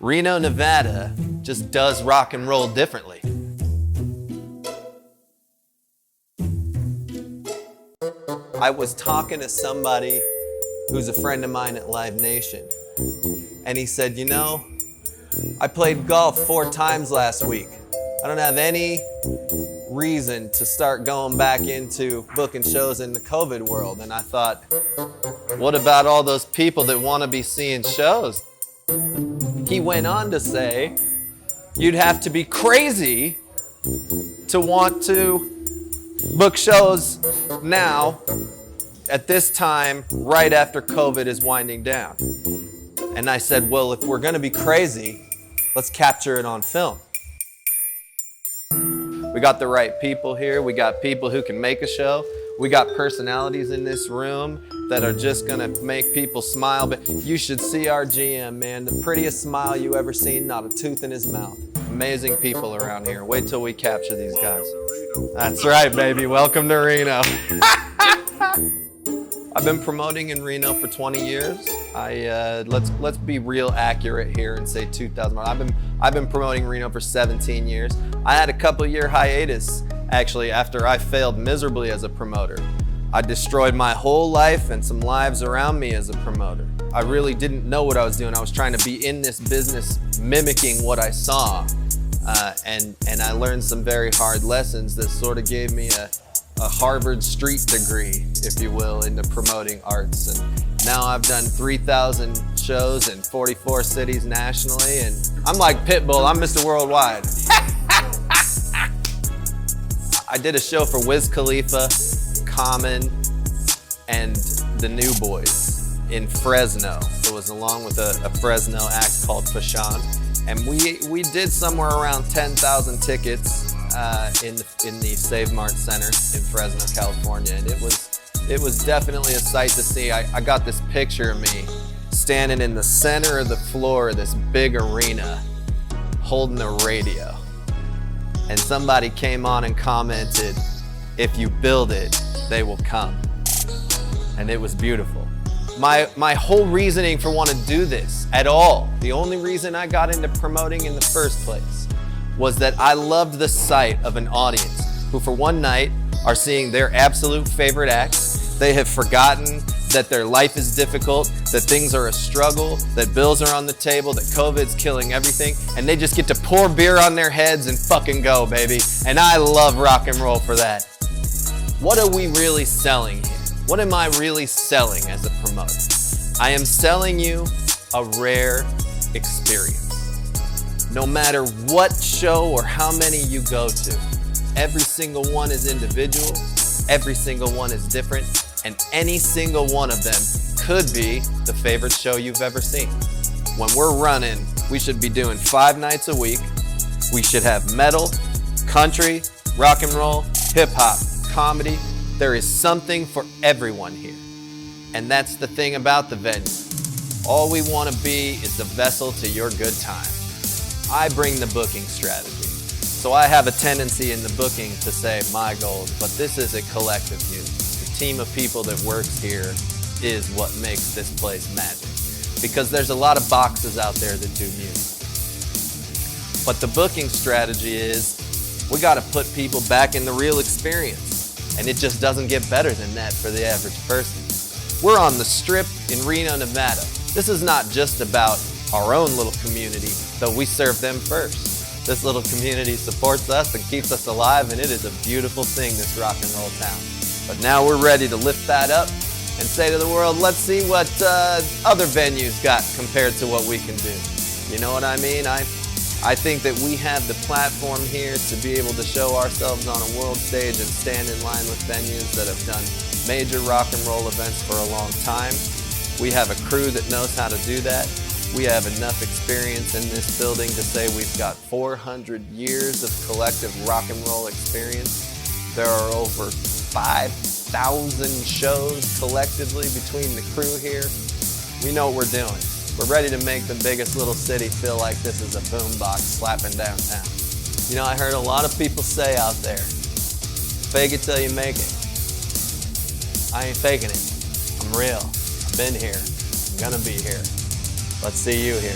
Reno, Nevada just does rock and roll differently. I was talking to somebody who's a friend of mine at Live Nation, and he said, you know, I played golf 4 times last week. I don't have any reason to start going back into booking shows in the COVID world. And I thought, what about all those people that want to be seeing shows? He went on to say, you'd have to be crazy to want to book shows now at this time, right after COVID is winding down. And I said, well, if we're gonna be crazy, let's capture it on film. We got the right people here. We got people who can make a show. We got personalities in this room that are just gonna make people smile. But you should see our GM, man. The prettiest smile you ever seen, not a tooth in his mouth. Amazing people around here. Wait till we capture these guys. That's right, baby. Welcome to Reno. I've been promoting in Reno for 20 years. Let's be real accurate here and say 2000. I've been promoting Reno for 17 years. I had a couple-year hiatus actually after I failed miserably as a promoter. I destroyed my whole life and some lives around me as a promoter. I really didn't know what I was doing. I was trying to be in this business mimicking what I saw, and I learned some very hard lessons that sort of gave me a Harvard street degree, if you will, into promoting arts. And now I've done 3,000 shows in 44 cities nationally, and I'm like Pitbull, I'm Mr. Worldwide. I did a show for Wiz Khalifa, Common, and the New Boys in Fresno. It was along with a Fresno act called Fashawn. And we did somewhere around 10,000 tickets in the Save Mart Center in Fresno, California, and it was definitely a sight to see. I got this picture of me standing in the center of the floor of this big arena, holding a radio, and somebody came on and commented, "If you build it, they will come," and it was beautiful. My whole reasoning for wanting to do this at all, the only reason I got into promoting in the first place, was that I loved the sight of an audience who for one night are seeing their absolute favorite acts. They have forgotten that their life is difficult, that things are a struggle, that bills are on the table, that COVID's killing everything, and they just get to pour beer on their heads and fucking go, baby. And I love rock and roll for that. What are we really selling here? What am I really selling as a promoter? I am selling you a rare experience. No matter what show or how many you go to, every single one is individual, every single one is different, and any single one of them could be the favorite show you've ever seen. When we're running, we should be doing 5 nights a week. We should have metal, country, rock and roll, hip hop, comedy. There is something for everyone here. And that's the thing about the venue. All we want to be is the vessel to your good time. I bring the booking strategy. So I have a tendency in the booking to say my goals, but this is a collective unit. The team of people that works here is what makes this place magic. Because there's a lot of boxes out there that do music. But the booking strategy is, we got to put people back in the real experience. And it just doesn't get better than that for the average person. We're on the Strip in Reno, Nevada. This is not just about our own little community, though we serve them first. This little community supports us and keeps us alive, and it is a beautiful thing, this rock and roll town. But now we're ready to lift that up and say to the world, let's see what other venues got compared to what we can do. You know what I mean? I think that we have the platform here to be able to show ourselves on a world stage and stand in line with venues that have done major rock and roll events for a long time. We have a crew that knows how to do that. We have enough experience in this building to say we've got 400 years of collective rock and roll experience. There are over 5,000 shows collectively between the crew here. We know what we're doing. We're ready to make the biggest little city feel like this is a boombox slapping downtown. You know, I heard a lot of people say out there, fake it till you make it. I ain't faking it. I'm real. I've been here. I'm gonna be here. Let's see you here.